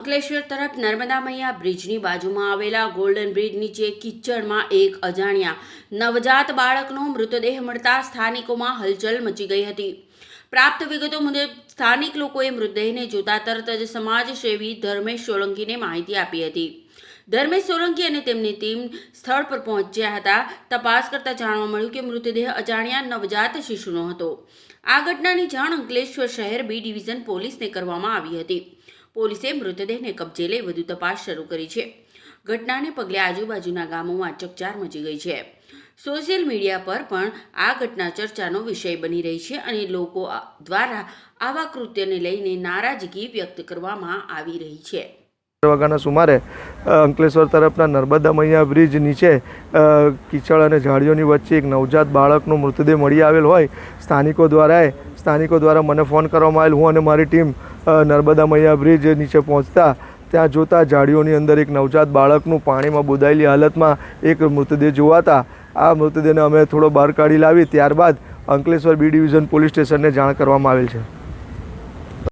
અંકલેશ્વર તરફ નર્મદા મૈયા બ્રિજની બાજુમાં આવેલા ગોલ્ડન બ્રિજ નીચે કિચડમાં એક અજાણ્યા નવજાત બાળકનો મૃતદેહ મળતા સ્થાનિકોમાં હલચલ મચી ગઈ હતી। પ્રાપ્ત વિગતો મુજબ સ્થાનિક લોકોએ મૃતદેહને જોતા તરત જ સમાજસેવી ધર્મેશ સોલંકીને માહિતી આપી હતી। ધર્મેશ સોલંકી અને તેમની ટીમ સ્થળ પર પહોંચ્યા હતા। તપાસ કરતા જાણવા મળ્યું કે મૃતદેહ અજાણ્યા નવજાત શિશુનો હતો। આ ઘટનાની જાણ અંકલેશ્વર શહેર બી ડિવિઝન પોલીસને કરવામાં આવી હતી। પોલીસે મૃતદેહને કબજે લઈ વધુ તપાસ શરૂ કરી છે। ઘટનાને પગલે આજુબાજુના ગામોમાં ચકચાર મચી ગઈ છે। સોશિયલ મીડિયા પર પણ આ ઘટના ચર્ચાનો વિષય બની રહી છે અને લોકો દ્વારા આવા કૃત્યને લઈને નારાજગી વ્યક્ત કરવામાં આવી રહી છે। વાગ્યાના સુમારે અંકલેશ્વર તરફના નર્મદા મૈયા બ્રિજ નીચે કીચડ અને ઝાડીઓની વચ્ચે એક નવજાત બાળકનો મૃતદેહ મળી આવેલ હોય સ્થાનિકો દ્વારા મને ફોન કરવામાં આવેલ। હું અને મારી ટીમ નર્મદા મૈયા બ્રિજ નીચે પહોંચતા ત્યાં જોતા ઝાડીઓની અંદર એક નવજાત બાળકનું પાણીમાં બુદાયેલી હાલતમાં એક મૃતદેહ જોવાતા આ મૃતદેહને અમે થોડો બહાર કાઢી લાવી ત્યારબાદ અંકલેશ્વર બી ડિવિઝન પોલીસ સ્ટેશનને જાણ કરવામાં આવેલ છે।